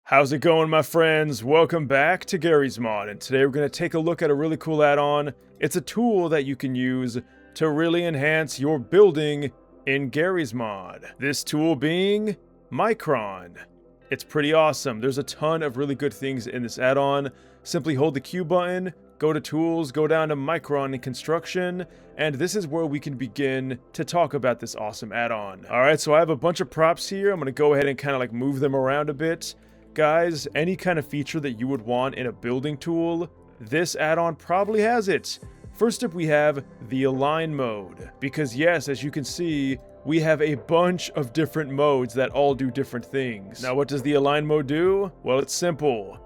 How's it going, my friends? Welcome back to Garry's Mod, and today we're going to take a look at a really cool add-on. It's a tool that you can use to really enhance your building in Garry's Mod. This tool being Micron. It's pretty awesome. There's a ton of really good things in this add-on. Simply hold the Q button, go to Tools, go down to Micron and Construction, and this is where we can begin to talk about this awesome add-on. Alright, so I have a bunch of props here. I'm going to go ahead and kind of like move them around a bit. Guys, any kind of feature that you would want in a building tool, this add-on probably has it. First up, we have the Align mode. Because yes, as you can see, we have a bunch of different modes that all do different things. Now, what does the Align mode do? Well, it's simple.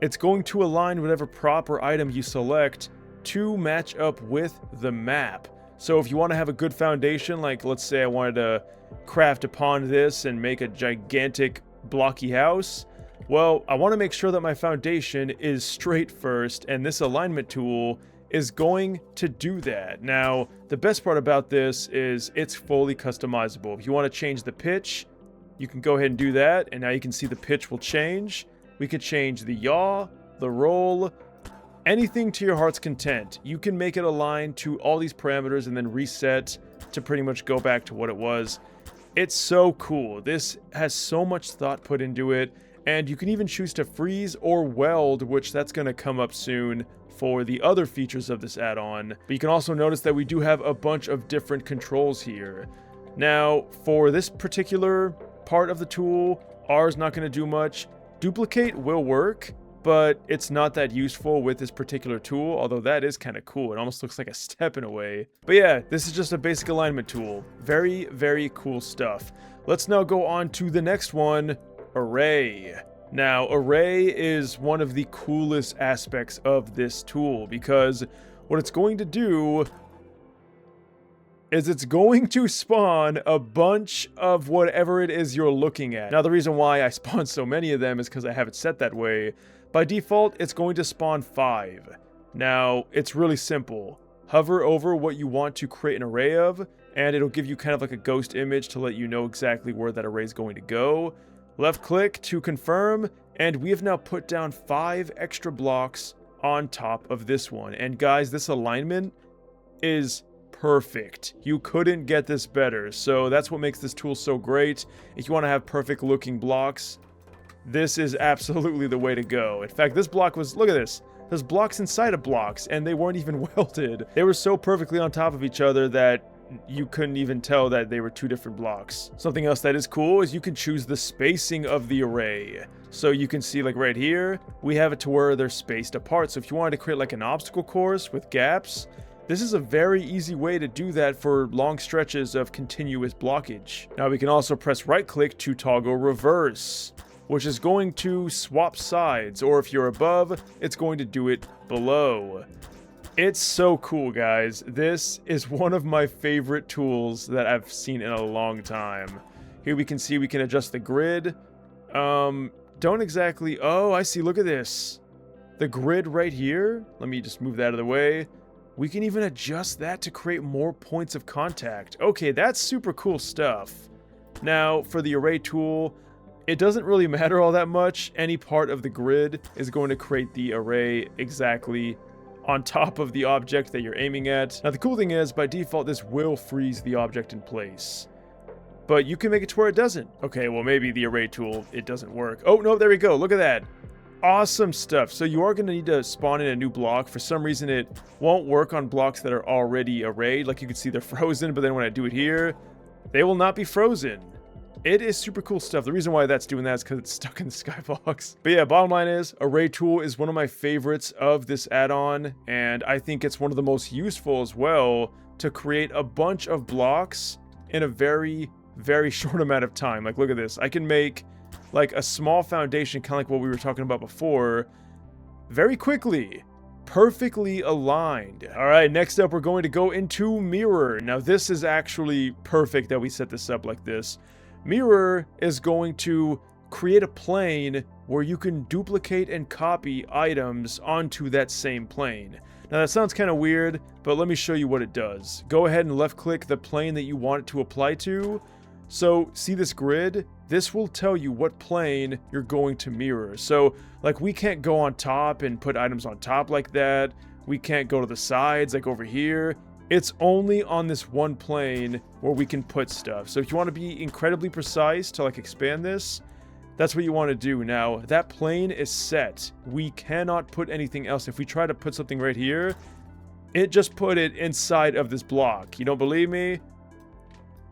It's going to align whatever prop or item you select to match up with the map. So if you want to have a good foundation, like let's say I wanted to craft upon this and make a gigantic blocky house, well, I want to make sure that my foundation is straight first, and this alignment tool is going to do that. Now, the best part about this is it's fully customizable. If you want to change the pitch, you can go ahead and do that, and now you can see the pitch will change. We could change the yaw, the roll, anything to your heart's content. You can make it align to all these parameters and then reset to pretty much go back to what it was. It's so cool. This has so much thought put into it, and you can even choose to freeze or weld, which that's going to come up soon for the other features of this add-on. But you can also notice that we do have a bunch of different controls here. Now, for this particular part of the tool, R is not going to do much. Duplicate will work, but it's not that useful with this particular tool, although that is kind of cool. It almost looks like a step in a way. But yeah, this is just a basic alignment tool. Very, very cool stuff. Let's now go on to the next one, Array. Now, Array is one of the coolest aspects of this tool because what it's going to do is it's going to spawn a bunch of whatever it is you're looking at. Now, the reason why I spawn so many of them is because I have it set that way. By default, it's going to spawn 5. Now, it's really simple. Hover over what you want to create an array of, and it'll give you kind of like a ghost image to let you know exactly where that array is going to go. Left click to confirm, and we have now put down 5 extra blocks on top of this one. And guys, this alignment is perfect. You couldn't get this better. So that's what makes this tool so great. If you want to have perfect looking blocks, this is absolutely the way to go. In fact, this block was, look at this. There's blocks inside of blocks, and they weren't even welded. They were so perfectly on top of each other that you couldn't even tell that they were 2 different blocks. Something else that is cool is you can choose the spacing of the array. So you can see like right here, we have it to where they're spaced apart. So if you wanted to create like an obstacle course with gaps, this is a very easy way to do that for long stretches of continuous blockage. Now we can also press right click to toggle reverse, which is going to swap sides, or if you're above, it's going to do it below. It's so cool, guys. This is one of my favorite tools that I've seen in a long time. Here we can see we can adjust the grid. Don't exactly, oh, I see, look at this. The grid right here, let me just move that out of the way. We can even adjust that to create more points of contact. Okay, that's super cool stuff. Now, for the array tool, it doesn't really matter all that much. Any part of the grid is going to create the array exactly on top of the object that you're aiming at. Now, the cool thing is, by default, this will freeze the object in place. But you can make it to where it doesn't. Okay, well, maybe the array tool, it doesn't work. Oh, no, there we go. Look at that. Awesome stuff. So you are going to need to spawn in a new block. For some reason, it won't work on blocks that are already arrayed. Like you can see they're frozen, but then when I do it here, they will not be frozen. It is super cool stuff. The reason why that's doing that is because it's stuck in the skybox. But yeah, bottom line is, Array Tool is one of my favorites of this add-on, and I think it's one of the most useful as well to create a bunch of blocks in a very, very short amount of time. Like, look at this. I can make like a small foundation, kind of like what we were talking about before, very quickly. Perfectly aligned. All right, next up, we're going to go into Mirror. Now, this is actually perfect that we set this up like this. Mirror is going to create a plane where you can duplicate and copy items onto that same plane. Now that sounds kind of weird, but let me show you what it does. Go ahead and left click the plane that you want it to apply to. So see this grid? this will tell you what plane you're going to mirror. So like we can't go on top and put items on top like that. We can't go to the sides like over here. It's only on this one plane where we can put stuff. So if you want to be incredibly precise to like expand this, that's what you want to do. Now, that plane is set. We cannot put anything else. If we try to put something right here, it just put it inside of this block. You don't believe me?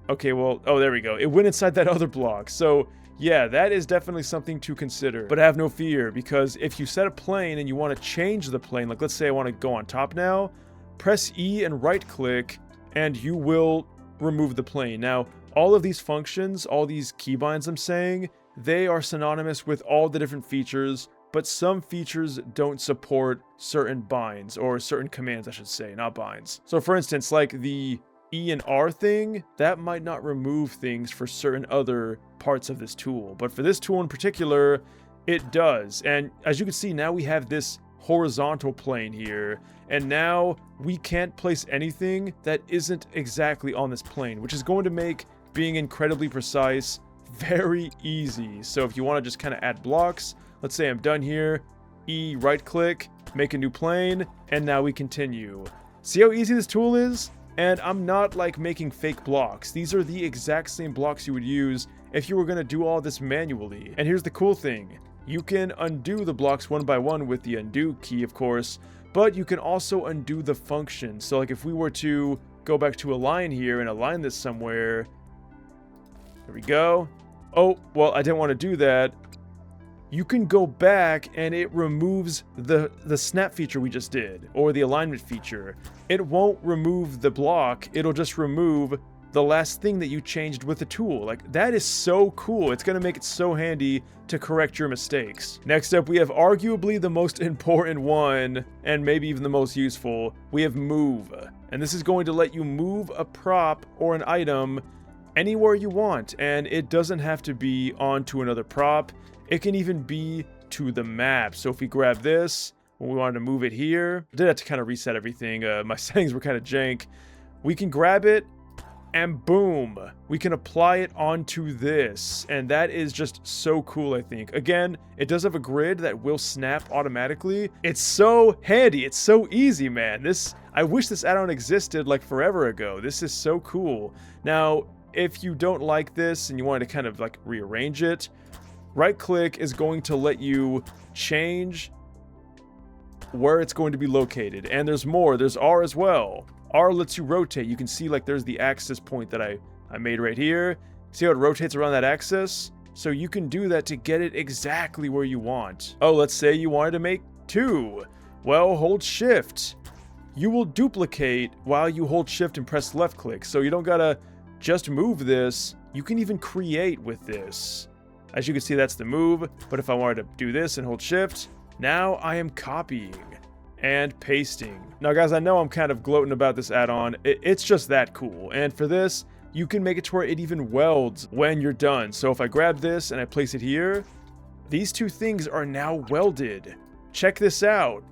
Okay, well, oh, there we go. It went inside that other block. So, yeah, that is definitely something to consider. But have no fear, because if you set a plane and you want to change the plane, like let's say I want to go on top now, press E and right-click, and you will remove the plane. Now, all of these functions, all these keybinds I'm saying, they are synonymous with all the different features, but some features don't support certain binds, or certain commands, I should say, not binds. So for instance, like the E and R thing, that might not remove things for certain other parts of this tool. But for this tool in particular, it does. And as you can see, now we have this horizontal plane here, and now we can't place anything that isn't exactly on this plane, which is going to make being incredibly precise very easy. So if you want to just kind of add blocks, let's say I'm done here, E, right click, make a new plane, and now we continue. See how easy this tool is? And I'm not like making fake blocks. These are the exact same blocks you would use if you were going to do all this manually. And here's the cool thing. You can undo the blocks one by one with the undo key, of course, but you can also undo the function. So like if we were to go back to align here and align this somewhere, there we go. Oh, well, I didn't want to do that. You can go back and it removes the snap feature we just did, or the alignment feature. It won't remove the block, it'll just remove the last thing that you changed with the tool. Like, that is so cool. It's going to make it so handy to correct your mistakes. Next up, we have arguably the most important one, and maybe even the most useful. We have move. And this is going to let you move a prop or an item anywhere you want, and it doesn't have to be onto another prop. It can even be to the map. So if we grab this, when we wanted to move it here, I did have to kind of reset everything. My settings were kind of jank. We can grab it, and boom, we can apply it onto this. And that is just so cool, I think. Again, it does have a grid that will snap automatically. It's so handy. It's so easy, man. I wish this add-on existed like forever ago. This is so cool. Now, if you don't like this and you want to kind of like rearrange it, right click is going to let you change where it's going to be located. And there's more, there's R as well. R lets you rotate. You can see like there's the axis point that I made right here. See how it rotates around that axis? So you can do that to get it exactly where you want. Oh, let's say you wanted to make 2. Well, hold shift. You will duplicate while you hold shift and press left click. So you don't gotta just move this. You can even create with this. As you can see, that's the move. But if I wanted to do this and hold shift, now I am copying and pasting. Now guys, I know I'm kind of gloating about this add-on. It's just that cool. And for this, you can make it to where it even welds when you're done. So if I grab this and I place it here, these two things are now welded. Check this out.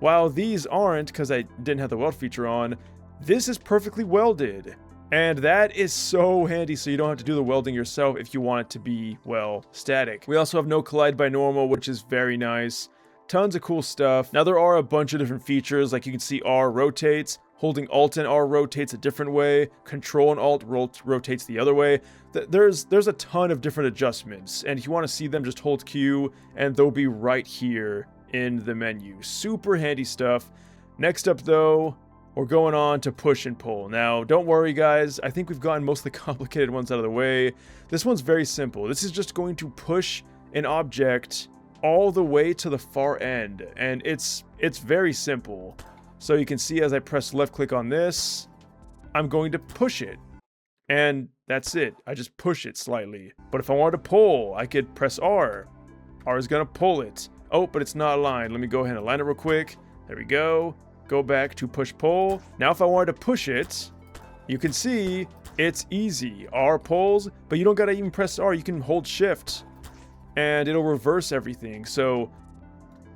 While these aren't, because I didn't have the weld feature on, this is perfectly welded. And that is so handy, so you don't have to do the welding yourself if you want it to be, well, static. We also have no collide by normal, which is very nice. Tons of cool stuff. Now there are a bunch of different features, like you can see R rotates, holding Alt and R rotates a different way, Control and Alt rotates the other way. There's a ton of different adjustments, and if you want to see them, just hold Q, and they'll be right here in the menu. Super handy stuff. Next up though, we're going on to push and pull. Now, don't worry guys, I think we've gotten most of the complicated ones out of the way. This one's very simple. This is just going to push an object all the way to the far end, and it's very simple. So you can see as I press left click on this, I'm going to push it. And that's it. I just push it slightly. But if I wanted to pull, I could press R. R is gonna pull it. Oh, but it's not aligned. Let me go ahead and align it real quick. There we go. Go back to push pull. Now if I wanted to push it, you can see it's easy. R pulls, but you don't gotta even press R. You can hold shift and it'll reverse everything. So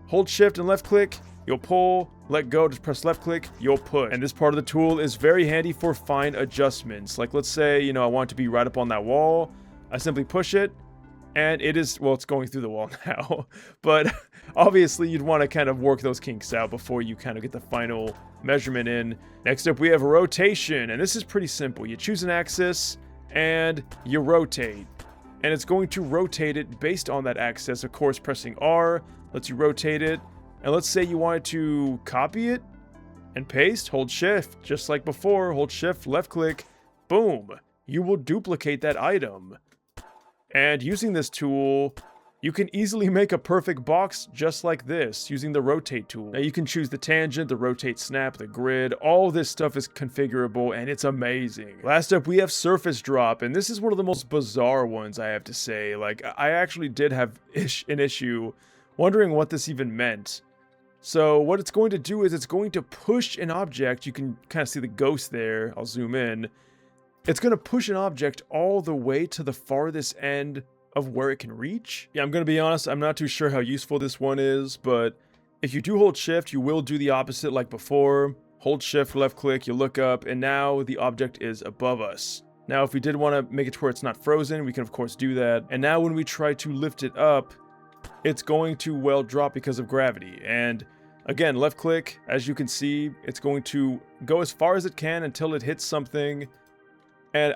hold shift and left click, you'll pull, let go, just press left click, you'll push. And this part of the tool is very handy for fine adjustments. Like let's say, I want it to be right up on that wall. I simply push it, And it is, well, it's going through the wall now, but obviously you'd want to kind of work those kinks out before you kind of get the final measurement in. Next up, we have rotation, and this is pretty simple. You choose an axis and you rotate, and it's going to rotate it based on that axis. Of course, pressing R lets you rotate it, and let's say you wanted to copy it and paste, hold shift, just like before, hold shift, left click, boom, you will duplicate that item. And using this tool, you can easily make a perfect box just like this using the rotate tool. Now you can choose the tangent, the rotate snap, the grid. All this stuff is configurable and it's amazing. Last up, we have surface drop, and this is one of the most bizarre ones, I have to say. Like, I actually did have an issue wondering what this even meant. So what it's going to do is it's going to push an object. You can kind of see the ghost there. I'll zoom in. It's going to push an object all the way to the farthest end of where it can reach. Yeah, I'm going to be honest, I'm not too sure how useful this one is, but if you do hold shift, you will do the opposite like before. Hold shift, left click, you look up, and now the object is above us. Now, if we did want to make it to where it's not frozen, we can of course do that. And now when we try to lift it up, it's going to weld drop because of gravity. And again, left click, as you can see, it's going to go as far as it can until it hits something. And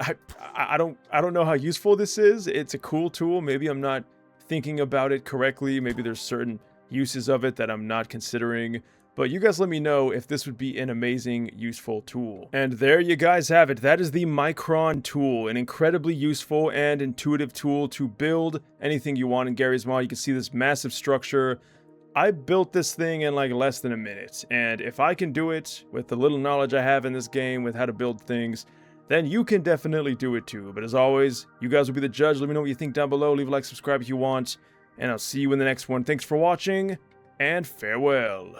I don't know how useful this is. It's a cool tool. Maybe I'm not thinking about it correctly. Maybe there's certain uses of it that I'm not considering. But you guys let me know if this would be an amazing, useful tool. And there you guys have it. That is the Micron tool, an incredibly useful and intuitive tool to build anything you want in Garry's Mod. You can see this massive structure. I built this thing in like less than a minute. And if I can do it with the little knowledge I have in this game with how to build things, then you can definitely do it too. But as always, you guys will be the judge. Let me know what you think down below. Leave a like, subscribe if you want, and I'll see you in the next one. Thanks for watching, and farewell.